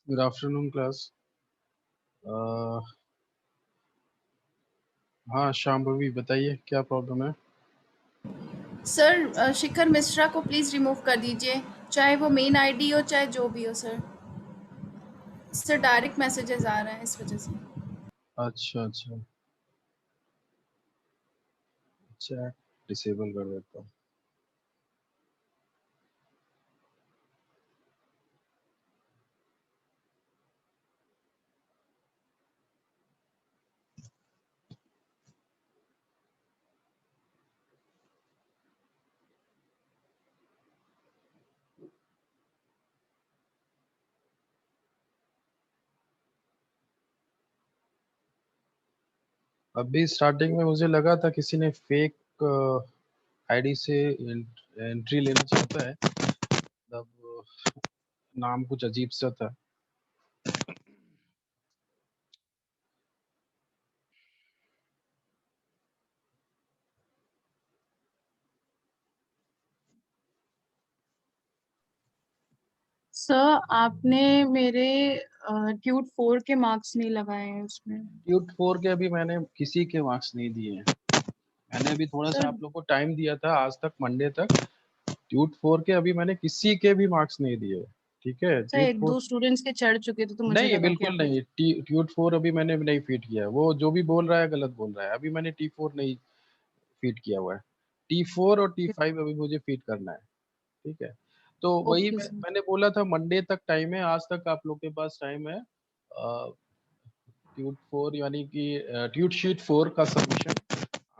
Good afternoon class. हाँ शाम्भवी, बताइए क्या प्रॉब्लम है। सर शिखर मिश्रा को प्लीज़ रिमूव कर दीजिए, चाहे वो मेन आईडी हो चाहे जो भी हो सर। सर डायरेक्ट मैसेजेस आ रहे हैं इस वजह से। अच्छा अच्छा, चैट डिसेबल कर देता हूँ। अभी स्टार्टिंग में मुझे लगा था किसी ने फेक आईडी से एंट्री लेना चाहता है, तब नाम कुछ अजीब सा था। सर आपने मेरे ट्यूट 4 के मार्क्स नहीं लगाए हैं उसमें। ट्यूट 4 के अभी मैंने किसी के मार्क्स नहीं दिए हैं। मैंने अभी थोड़ा सा सर आप लोग को टाइम दिया था, आज तक मंडे तक। ट्यूट 4 के अभी मैंने किसी के भी मार्क्स नहीं दिए। ठीक है, सर ट्यूट एक 4 दो स्टूडेंट्स के चढ़ चुके थे तो मुझे नहीं, लगा कि बिल्कुल आप नहीं। ट्यूट 4 अभी मैंने नहीं फीड किया है। वो जो भी बोल रहा है गलत बोल रहा है। अभी मैंने T4 नहीं फीड किया हुआ है। T4 और T5 अभी मुझे फीड करना है। ठीक है, तो वही ओके सर। मैंने बोला था मंडे तक टाइम है। आज तक आप लोग के पास टाइम है। ट्यूट 4 यानी कि ट्यूट शीट 4 का सबमिशन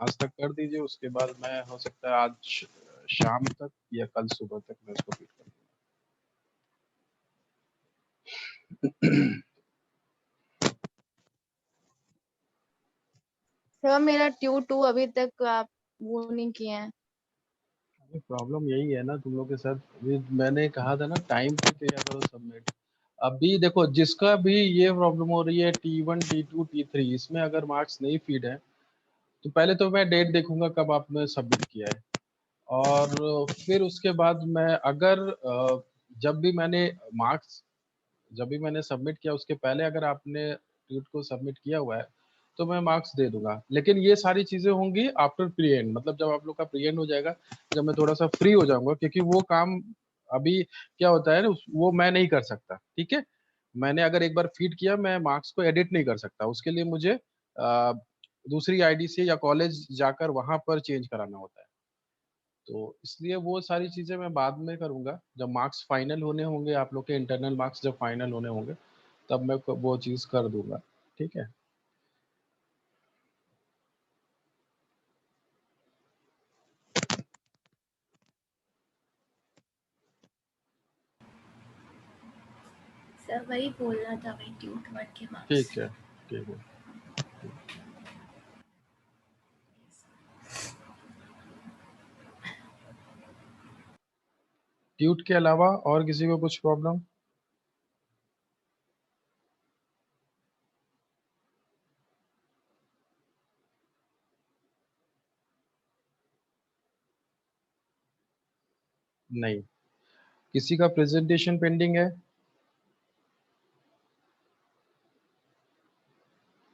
आज तक कर दीजिए। उसके बाद मैं हो सकता है आज शाम तक या कल सुबह तक मैं उसको फीड कर दूंगा। सर मेरा ट्यूट 2 अभी तक आप वो नहीं किए हैं। प्रॉब्लम यही है ना तुम लोग के साथ। अभी मैंने कहा था ना टाइम पे किया करो सबमिट। अभी देखो, जिसका भी ये प्रॉब्लम हो रही है T1 T2 T3, इसमें अगर मार्क्स नहीं फीड है तो पहले तो मैं डेट देखूंगा कब आपने सबमिट किया है। और फिर उसके बाद मैं अगर जब भी मैंने मार्क्स जब भी मैंने सबमिट किया उसके पहले अगर आपने ट्वीट को सबमिट किया हुआ है तो मैं मार्क्स दे दूंगा। लेकिन ये सारी चीजें होंगी आफ्टर प्री एंड, मतलब जब आप लोग का प्री एंड हो जाएगा, जब मैं थोड़ा सा फ्री हो जाऊंगा, क्योंकि वो काम अभी क्या होता है ना, वो मैं नहीं कर सकता। ठीक है, मैंने अगर एक बार फीड किया, मैं मार्क्स को एडिट नहीं कर सकता। उसके लिए मुझे दूसरी आईडी से या कॉलेज जाकर वहां पर चेंज कराना होता है। तो इसलिए वो सारी चीजें मैं बाद में करूंगा, जब मार्क्स फाइनल होने होंगे। आप लोग के इंटरनल मार्क्स जब फाइनल होने होंगे तब मैं वो चीज कर दूंगा। ठीक है, सर वही बोलना था, वही ट्यूट 1 के मार्क्स। ठीक है, ठीक है। ट्यूट के अलावा और किसी को कुछ प्रॉब्लम? नहीं, किसी का प्रेजेंटेशन पेंडिंग है?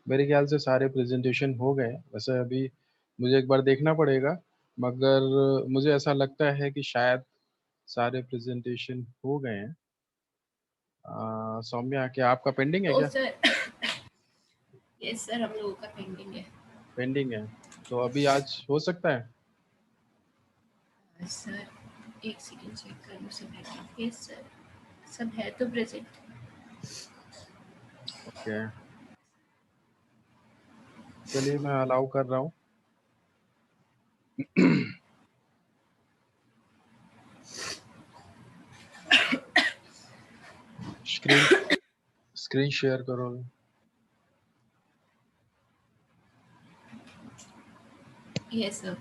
मेरे ख्याल से सारे प्रेजेंटेशन हो गए हैं। वैसे अभी मुझे एक बार देखना पड़ेगा, मगर मुझे ऐसा लगता है कि शायद सारे प्रेजेंटेशन हो गए हैं। सौम्या, क्या आपका पेंडिंग है तो क्या? सर यस सर, हम लोगों का पेंडिंग है। पेंडिंग है, तो अभी आज हो सकता है। सर एक सेकेंड चेक कर लूँ, सब है क्या? यस सर, सब है तो प्रेजेंट। ओके, चलिए मैं अलाउ कर रहा हूँ। स्क्रीन स्क्रीन शेयर करो। Yes sir.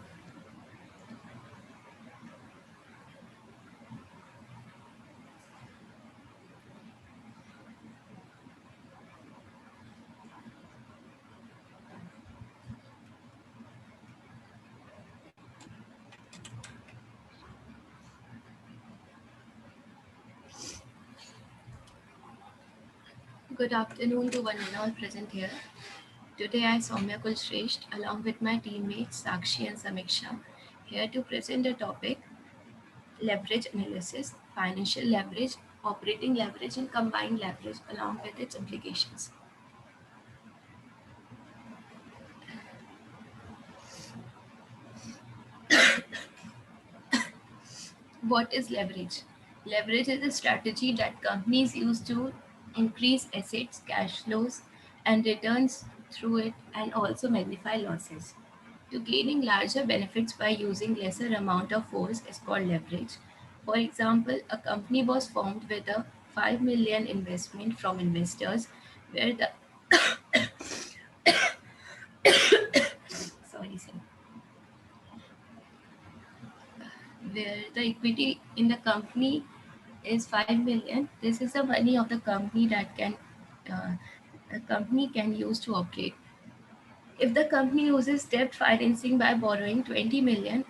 Good afternoon to one and all present here. Today I, Soumya Kulshrestha, along with my teammates Sakshi and Samiksha, here to present the topic leverage analysis, financial leverage, operating leverage, and combined leverage, along with its implications. What is leverage? Leverage is a strategy that companies use to increase assets, cash flows, and returns through it, and also magnify losses. To gaining larger benefits by using lesser amount of force is called leverage. For example, a company was formed with a 5 million investment from investors where the sorry sir, where the equity in the company is 5 million. This is the money of the company that uh, a company can use to operate. If the company uses debt financing by borrowing 20 million,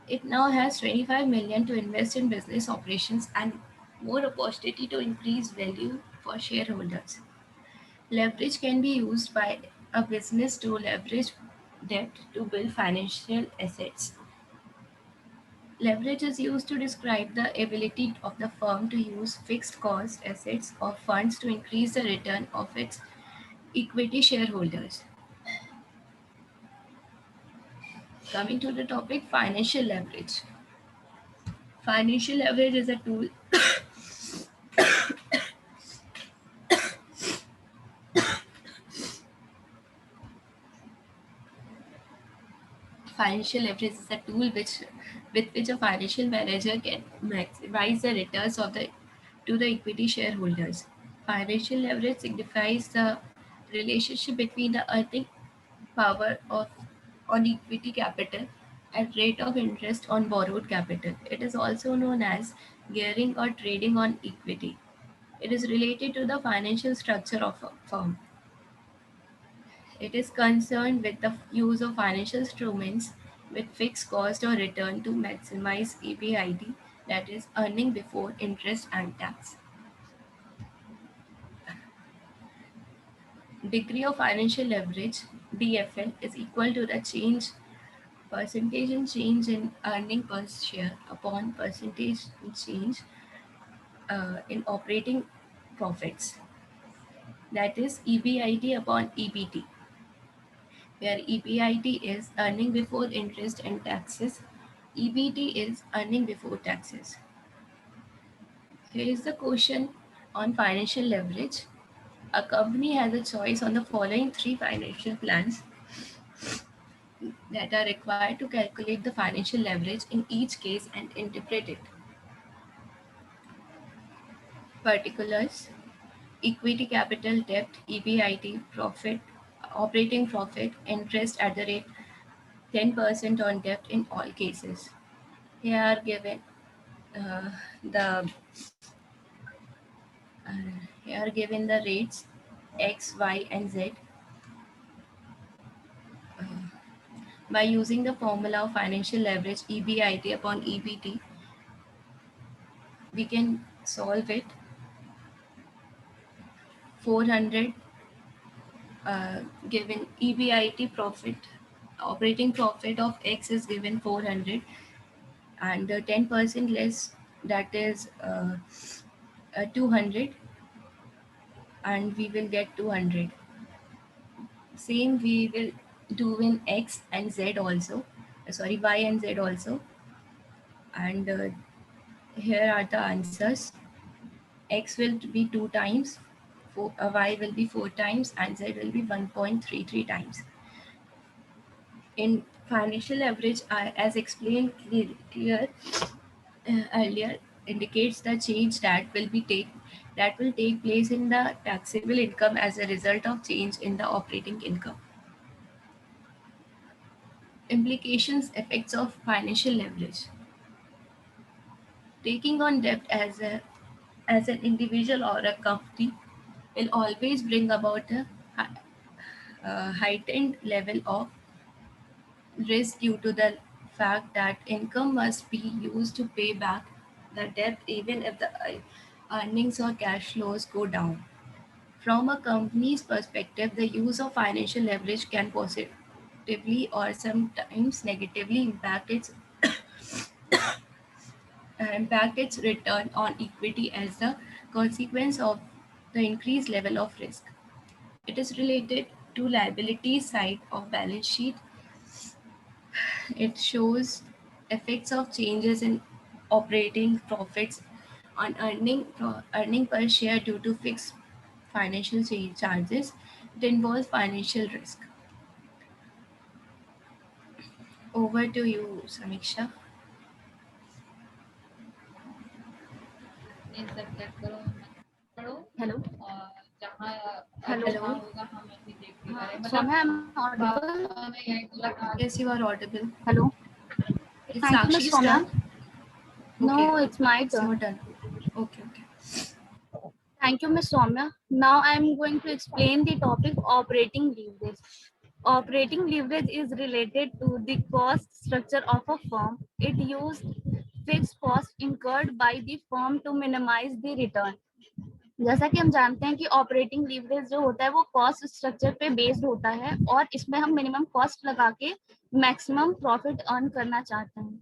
it now has 25 million to invest in business operations and more opportunity to increase value for shareholders. Leverage can be used by a business to leverage debt to build financial assets. Leverage is used to describe the ability of the firm to use fixed cost assets or funds to increase the return of its equity shareholders. Coming to the topic financial leverage. Financial leverage is a tool Financial leverage is a tool with which a financial manager can maximize the returns of the to the equity shareholders. Financial leverage signifies the relationship between the earning power of on equity capital and rate of interest on borrowed capital. It is also known as gearing or trading on equity. It is related to the financial structure of a firm. It is concerned with the use of financial instruments with fixed cost or return to maximize EBIT, that is, earning before interest and tax. Degree of financial leverage (DFL) is equal to the percentage in change in earning per share upon percentage in change in operating profits, that is EBIT upon EBT, where EBIT is earning before interest and taxes, EBT is earning before taxes. Here is the question on financial leverage. A company has a choice on the following three financial plans that are required to calculate the financial leverage in each case and interpret it. Particulars: equity capital, debt, EBIT, profit, operating profit, interest at the rate 10% on debt in all cases. Here are given uh, the uh, here are given the rates X, Y, and Z. Uh, by using the formula of financial leverage EBIT upon EBT, we can solve it. 400 given EBIT profit, operating profit of X is given 400, and 10% less, that is 200, and we will get 200. Same we will do in X and Z also, sorry, Y and Z also. And here are the answers. X will be 2 times, Y will be 4 times, and Z will be 1.33 times. In financial leverage, as explained clear earlier, indicates the change that will take place in the taxable income as a result of change in the operating income. Implications, effects of financial leverage. Taking on debt as an individual or a company will always bring about a heightened level of risk due to the fact that income must be used to pay back the debt even if the earnings or cash flows go down. From a company's perspective, the use of financial leverage can positively or sometimes negatively impact its return on equity as a consequence of the increased level of risk. It is related to liability side of balance sheet. It shows effects of changes in operating profits on earning per share due to fixed financial charges. It involves financial risk. Over to you, Samiksha. Hello Hello. Saumya, I'm audible? Yes, you are audible. Hello. It's Thank you, Miss Sakshi's Soumya. turn. No, Okay, it's my it's your turn. turn. Okay. Thank you, Miss Soumya. Now I'm going to explain the topic operating leverage. Operating leverage is related to the cost structure of a firm. It used fixed cost incurred by the firm to minimize the return. जैसा कि हम जानते हैं कि operating leverage जो होता है वो कॉस्ट स्ट्रक्चर पे बेस्ड होता है और इसमें हम मिनिमम कॉस्ट लगा के मैक्सिमम प्रॉफिट अर्न करना चाहते हैं.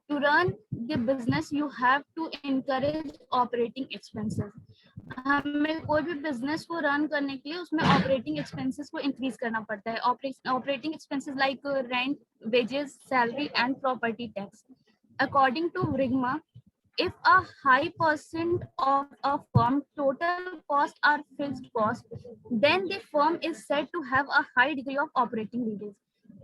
To run the business you have to encourage operating expenses. हमें कोई भी बिजनेस को रन करने के लिए उसमें ऑपरेटिंग एक्सपेंसेस को इंक्रीज करना पड़ता है. Operating expenses like rent, wages, salary and property tax. According to रिग्मा, if a high percent of a firm total costs are fixed cost, then the firm is said to have a high degree of operating leverage.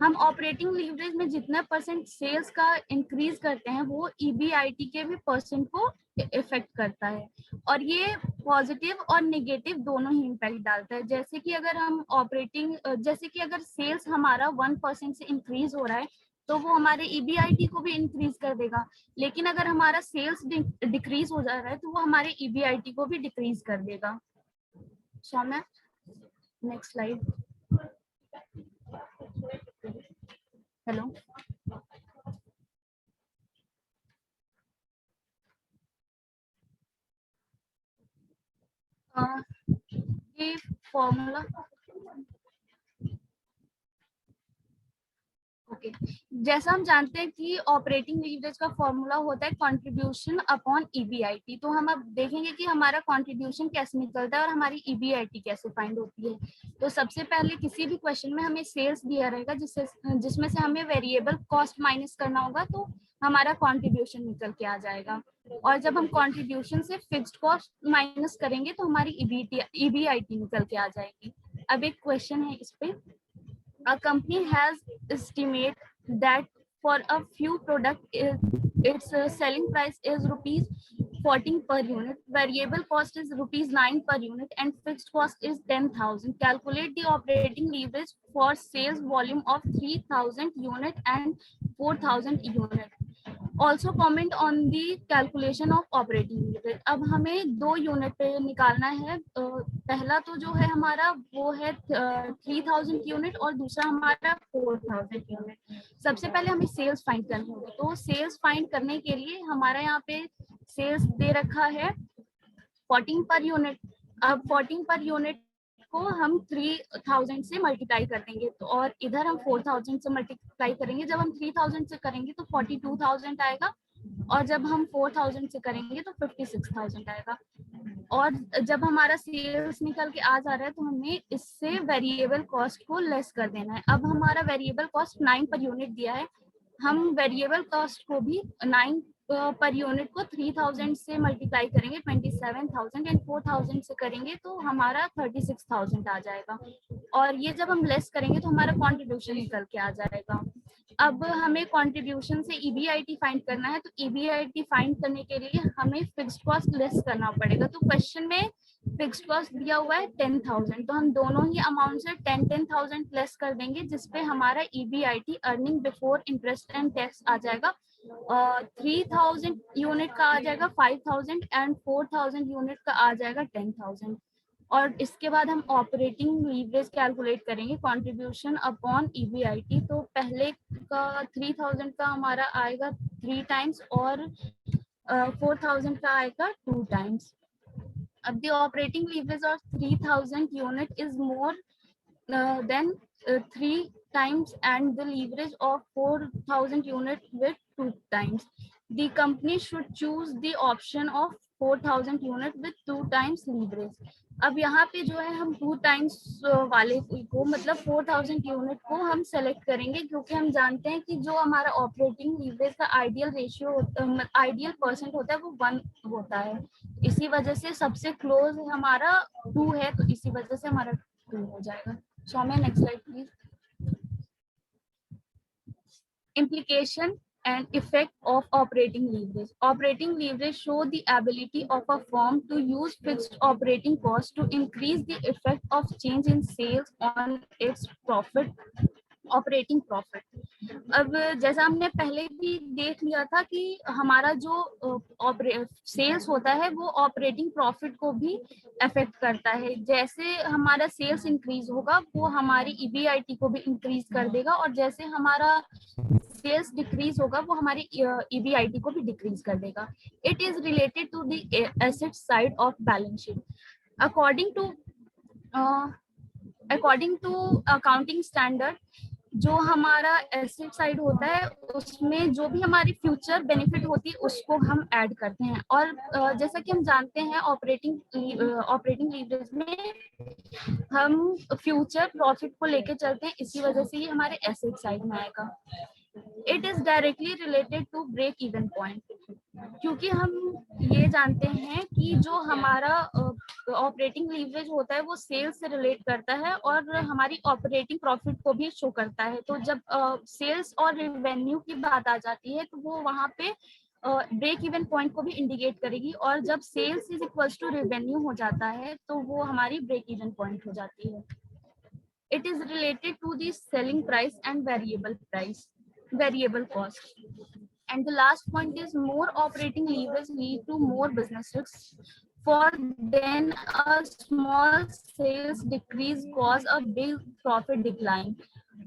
हम operating leverage में जितना percent sales का increase करते हैं वो EBIT के भी percent को इफेक्ट करता है और ये पॉजिटिव और नेगेटिव दोनों ही इम्पैक्ट डालता है. जैसे कि अगर हम जैसे कि अगर सेल्स हमारा 1% से इंक्रीज हो रहा है तो वो हमारे ईबीआईटी को भी इंक्रीज कर देगा, लेकिन अगर हमारा सेल्स डिक्रीज हो जा रहा है तो वो हमारे ईबीआईटी को भी डिक्रीज कर देगा. Saumya, next slide. हेलो. ये फॉर्मूला ओके. जैसा हम जानते हैं कि ऑपरेटिंग लीवरेज का फॉर्मूला होता है कंट्रीब्यूशन अपॉन ईबीआईटी. तो हम अब देखेंगे कि हमारा कंट्रीब्यूशन कैसे निकलता है और हमारी ईबीआईटी कैसे फाइंड होती है. तो सबसे पहले किसी भी क्वेश्चन में हमें सेल्स दिया रहेगा जिसमें से हमें वेरिएबल कॉस्ट माइनस करना होगा तो हमारा कंट्रीब्यूशन निकल के आ जाएगा. और जब हम कंट्रीब्यूशन से फिक्स्ड कॉस्ट माइनस करेंगे तो हमारी ईबीआईटी निकल के आ जाएगी. अब एक क्वेश्चन है इस पे. A company has estimate that for a few product its selling price is rupees 14 per unit, variable cost is rupees 9 per unit and fixed cost is 10,000. Calculate the operating leverage for sales volume of 3,000 unit and 4,000 unit. Also comment on the calculation of operating leverage. अब हमें दो unit पे निकालना है. पहला तो जो है हमारा वो है 3,000 यूनिट और दूसरा हमारा 4,000 यूनिट. सबसे पहले हमें सेल्स फाइंड करनी होगी. तो सेल्स फाइंड करने के लिए हमारा यहाँ पे सेल्स दे रखा है 14 पर यूनिट. अब 14 पर यूनिट को हम 3,000 से मल्टीप्लाई कर देंगे तो और इधर हम 4,000 से मल्टीप्लाई करेंगे. जब हम 3,000 से करेंगे तो 42,000 आएगा और जब हम 4,000 से करेंगे तो 56,000 आएगा. और जब हमारा सेल्स निकल के आ जा रहा है तो हमें इससे वेरिएबल कॉस्ट को लेस कर देना है. अब हमारा वेरिएबल कॉस्ट 9 पर यूनिट दिया है. हम वेरिएबल कॉस्ट को भी 9 पर यूनिट को 3,000 से मल्टीप्लाई करेंगे 27,000 एंड 4,000 से करेंगे तो हमारा 36,000 आ जाएगा. और ये जब हम लेस करेंगे तो हमारा कंट्रीब्यूशन निकल के आ जाएगा. अब हमें कंट्रीब्यूशन से ईबीआईटी फाइंड करना है. तो ईबीआईटी फाइंड करने के लिए हमें फिक्स्ड कॉस्ट लेस करना पड़ेगा. तो क्वेश्चन में फिक्स्ड कॉस्ट दिया हुआ है 10,000 तो हम दोनों ही अमाउंट से 10,000 लेस कर देंगे जिसपे हमारा EBIT earning before interest and tax आ जाएगा. 3,000 यूनिट का आ जाएगा 5,000 एंड 4,000 यूनिट का आ जाएगा 10,000. और इसके बाद हम ऑपरेटिंग लीवरेज कैलकुलेट करेंगे कंट्रीब्यूशन अपॉन ईबीआईटी. तो पहले का 3,000 का हमारा आएगा 3 टाइम्स और 4,000 का आएगा 2 टाइम्स. अब the operating leverage of 3000 unit is more than 3 times and the leverage of 4000 unit with 2 times. The company should choose the option of 4000 unit with 2 times leverage. अब यहाँ पे जो है हम 2 टाइम्स वाले को मतलब 4000 यूनिट को हम सेलेक्ट करेंगे, क्योंकि हम जानते हैं कि जो हमारा ऑपरेटिंग लीवरेज का आइडियल रेशियो आइडियल परसेंट होता है वो 1 होता है। इसी वजह से सबसे क्लोज हमारा 2 है, तो इसी वजह से हमारा 2 हो जाएगा। Saumya, next slide please. Implication and effect of operating leverage. Operating leverage show the ability of a firm to use fixed operating costs to increase the effect of change in sales on its profit, operating profit. अब जैसा हमने पहले भी देख लिया था कि हमारा जो सेल्स होता है वो ऑपरेटिंग प्रॉफिट को भी अफेक्ट करता है। जैसे हमारा सेल्स इंक्रीज होगा वो हमारी ईबीआईटी को भी इंक्रीज कर देगा, और जैसे हमारा सेल्स डिक्रीज होगा वो हमारी ईबीआईटी को भी डिक्रीज कर देगा। It is related to the asset side of balance sheet. According to accounting standard, जो हमारा एसेट साइड होता है उसमें जो भी हमारी फ्यूचर बेनिफिट होती है उसको हम ऐड करते हैं। और जैसा कि हम जानते हैं ऑपरेटिंग लीवरेज में हम फ्यूचर प्रॉफिट को लेके चलते हैं, इसी वजह से ये हमारे एसेट साइड में आएगा। It is directly related to break even point, क्योंकि हम ये जानते हैं कि जो हमारा ऑपरेटिंग लीवरेज होता है वो सेल्स से रिलेट करता है और हमारी ऑपरेटिंग प्रॉफिट को भी शो करता है। तो जब सेल्स और रेवेन्यू की बात आ जाती है तो वो वहाँ पे ब्रेक इवन पॉइंट को भी इंडिकेट करेगी, और जब sales is equals to revenue हो जाता है तो वो हमारी ब्रेक इवन पॉइंट हो जाती है। It is related to the selling price and variable cost. And the last point is more operating leverage lead to more business risks. For then a small sales decrease cause a big profit decline.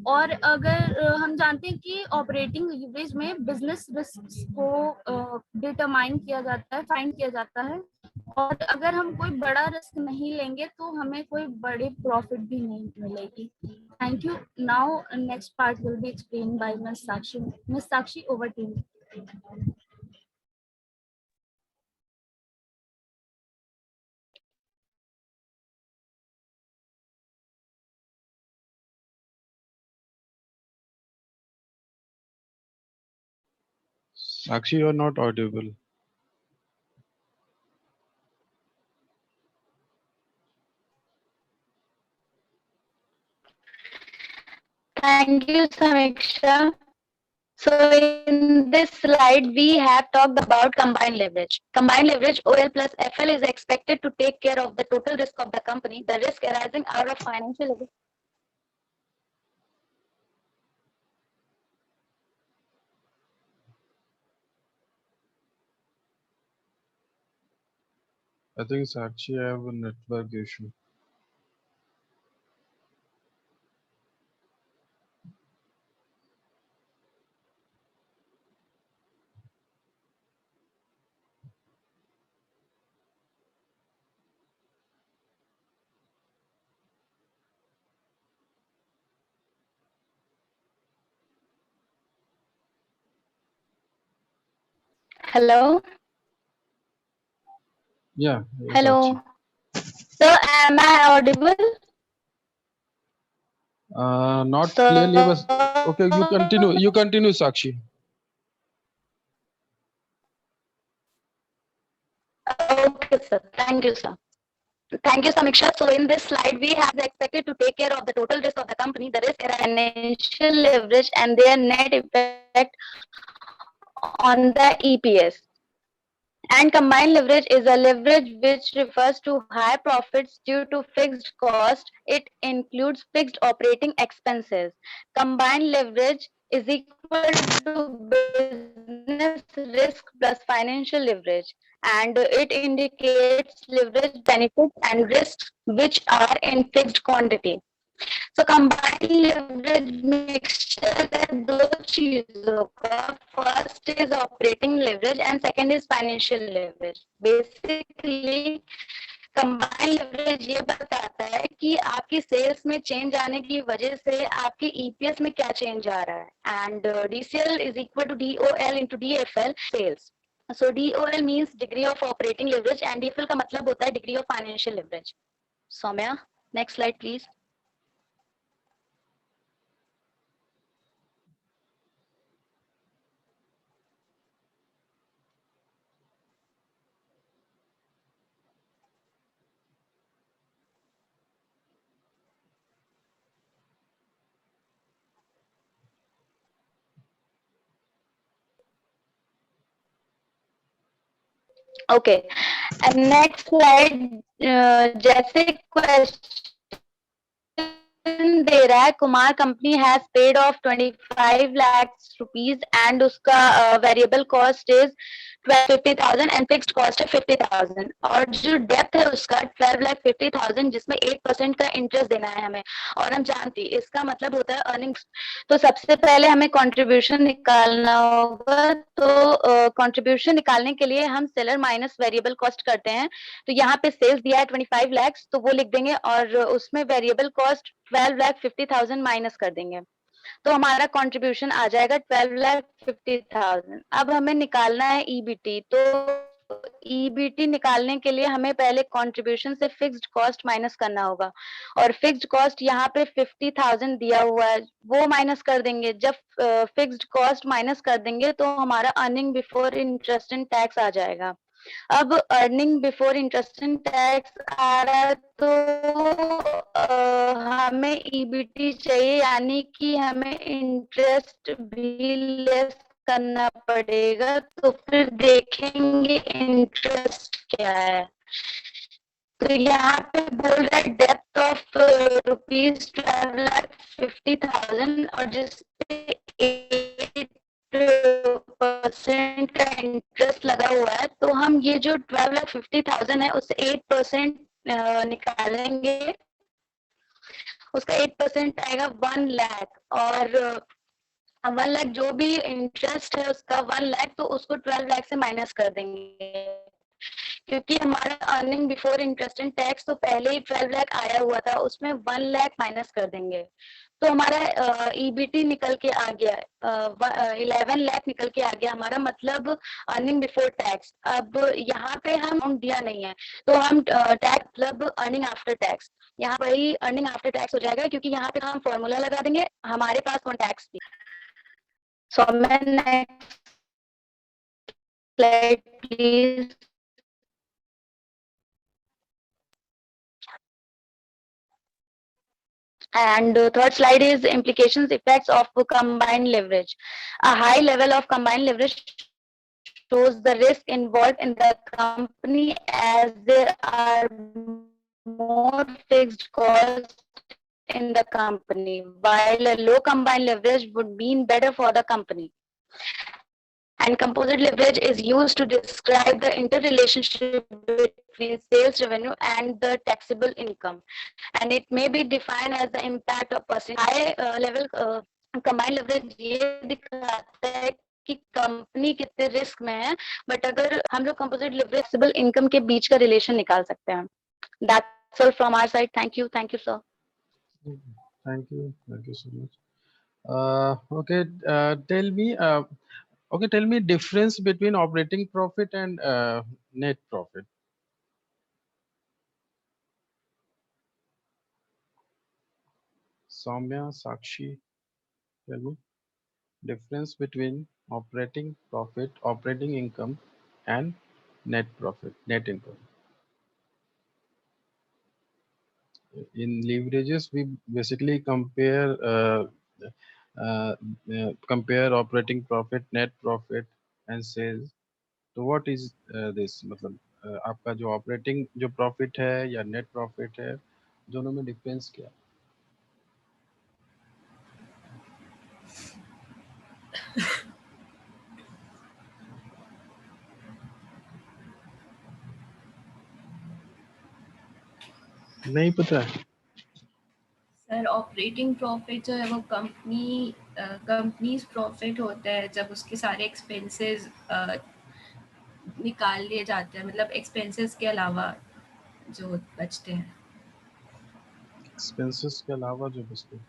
और अगर हम जानते हैं कि operating leverage में business risk को determine किया जाता है, फाइंड किया जाता है, और अगर हम कोई बड़ा रिस्क नहीं लेंगे तो हमें कोई बड़ी प्रॉफिट भी नहीं मिलेगी। Thank you. Now next part will be explain by miss Sakshi. Miss Sakshi, over to you. Sakshi, you are not audible. Thank you, Samiksha. So in this slide, we have talked about combined leverage. Combined leverage, OL plus FL, is expected to take care of the total risk of the company, the risk arising out of financial leverage. I think Sakshi, I have a network issue. Hello. Yeah. Hello. So am I audible? Not clearly, but okay. You continue. You continue, Sakshi. Okay, sir. Thank you, sir. Thank you, Samiksha. So in this slide, we have expected to take care of the total risk of the company, the risk financial leverage, and their net effect on the EPS. And combined leverage is a leverage which refers to high profits due to fixed cost. It includes fixed operating expenses. Combined leverage is equal to business risk plus financial leverage, and it indicates leverage benefits and risks which are in fixed quantity. So combined leverage mixture है दो चीजों का, first is operating leverage and second is financial leverage. Basically combined leverage ये बताता है कि आपकी sales में चेंज आने की वजह से आपके ईपीएस में क्या चेंज आ रहा है, and DCL is equal to DOL into DFL sales. So DOL means degree of operating leverage and DFL का मतलब होता है degree of financial leverage. Saumya, next slide please. Okay, and next slide. जैसे क्वेश्चन दे रहा है, Kumar company has paid off 25 lakh rupees and उसका variable cost is 50,000 and fixed cost है 50,000, और जो डेप्थ है उसका 12,50,000 जिसमें 8% का इंटरेस्ट देना है हमें, और हम जानते हैं इसका मतलब होता है अर्निंग्स. तो सबसे पहले हमें कंट्रीब्यूशन निकालना होगा. तो कंट्रीब्यूशन निकालने के लिए हम सेलर माइनस वेरिएबल कॉस्ट करते हैं. तो यहाँ पे सेल्स दिया है 25 लाख, तो वो लिख देंगे और उसमें वेरिएबल कॉस्ट 12,50,000 माइनस कर देंगे. तो हमारा कंट्रीब्यूशन आ जाएगा 12,50,000. अब हमें निकालना है ईबीटी. तो ईबीटी निकालने के लिए हमें पहले कंट्रीब्यूशन से फिक्स्ड कॉस्ट माइनस करना होगा, और फिक्स्ड कॉस्ट यहाँ पे 50,000 दिया हुआ है, वो माइनस कर देंगे. जब फिक्स्ड कॉस्ट माइनस कर देंगे तो हमारा earning before interest and tax आ जाएगा. अब earning before interest and tax आ रहा है तो हमें ईबीटी चाहिए, यानी कि हमें इंटरेस्ट भी लेस करना पड़ेगा. तो फिर देखेंगे इंटरेस्ट क्या है. तो यहाँ पे बोल रहा है डेप्थ ऑफ ₹12,50,000 और जिसपे 8% का इंटरेस्ट लगा हुआ है. तो हम ये जो 12,50,000 है उससे 8% निकालेंगे. उसका 8% आएगा 1 लाख, और 1 लाख जो भी इंटरेस्ट है उसका 1 लाख, तो उसको 12 लाख से माइनस कर देंगे, क्योंकि हमारा earning before interest and tax तो पहले ही 12 लाख आया हुआ था, उसमें 1 लाख माइनस कर देंगे. तो हमारा ईबीटी निकल के आ गया, 11 लाख निकल के आ गया हमारा, मतलब अर्निंग बिफोर टैक्स. अब यहाँ पे हम अमाउंट दिया नहीं है, तो हम टैक्स मतलब अर्निंग आफ्टर टैक्स, यहाँ पर ही अर्निंग आफ्टर टैक्स हो जाएगा, क्योंकि यहाँ पे हम फॉर्मूला लगा देंगे, हमारे पास कौन टैक्स भी. So next slide please. And third slide is implications effects of combined leverage. A high level of combined leverage shows the risk involved in the company, as there are more fixed costs in the company, while a low combined leverage would mean better for the company. And composite leverage is used to describe the interrelationship between sales revenue and the taxable income, and it may be defined as the impact of percent. High level combined leverage ये दिखाता है कि company कितने risk में है, but अगर हम लोग कंपोजिट लेवरेज टैक्सेबल इनकम के बीच का रिलेशन निकाल सकते हैं. That's all from our side. Thank you sir. Thank you so much. Okay, tell me difference between operating profit and net profit. Soumya, Sakshi, tell me difference between operating profit, operating income, and net profit, net income. In leverages, we basically compare operating profit, net profit, and sales. तो what is this, मतलब आपका जो operating जो profit है या net profit है, दोनों में डिफरेंस क्या है? नहीं पता है. सर ऑपरेटिंग प्रॉफिट जो है वो कंपनीज प्रॉफिट होता है जब उसके सारे एक्सपेंसेस निकाल लिए जाते हैं, मतलब एक्सपेंसेस के अलावा जो बचते हैं। एक्सपेंसेस के अलावा जो बचते हैं,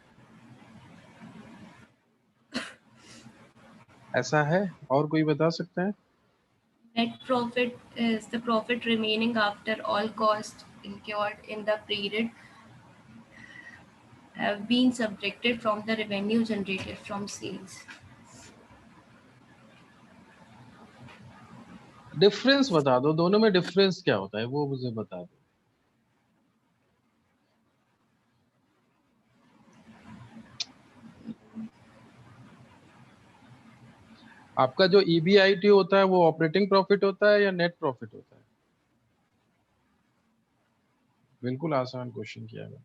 ऐसा है? और कोई बता सकता है? Net profit is the profit remaining after all costs incurred in the period have been subtracted from the revenue generated from sales. Difference बता दो, दोनों में डिफरेंस क्या होता है वो मुझे बता दो। आपका जो EBIT होता है वो ऑपरेटिंग प्रॉफिट होता है या नेट प्रॉफिट होता है? बिल्कुल आसान क्वेश्चन किया है।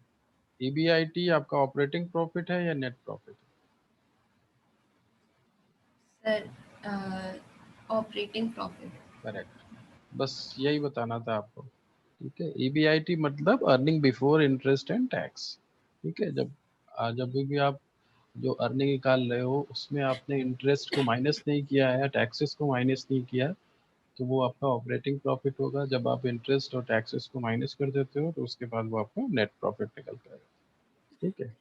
EBIT आपका ऑपरेटिंग प्रॉफिट है या net profit? Sir, operating profit. Correct, बस यही बताना था आपको। ठीक है, EBIT मतलब earning before interest and tax. ठीक है, जब भी आप जो अर्निंग निकाल रहे हो उसमें आपने इंटरेस्ट को माइनस नहीं किया है, टैक्सेस को माइनस नहीं किया, तो वो आपका ऑपरेटिंग प्रॉफिट होगा। जब आप इंटरेस्ट और टैक्सेस को माइनस कर देते हो तो उसके बाद वो आपका नेट प्रॉफिट निकलता है। ठीक है।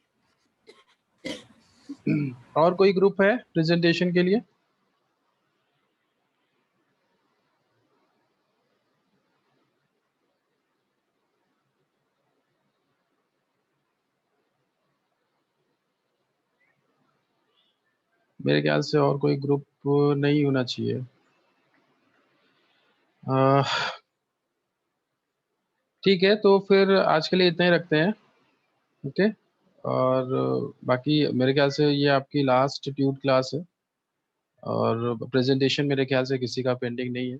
और कोई ग्रुप है प्रेजेंटेशन के लिए? मेरे ख्याल से और कोई ग्रुप नहीं होना चाहिए। ठीक है, तो फिर आज के लिए इतना ही रखते हैं। ओके, और बाकी मेरे ख्याल से ये आपकी लास्ट ट्यूट क्लास है और प्रेजेंटेशन मेरे ख्याल से किसी का पेंडिंग नहीं है।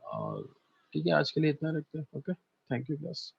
और ठीक है, आज के लिए इतना रखते हैं। Okay, thank you class.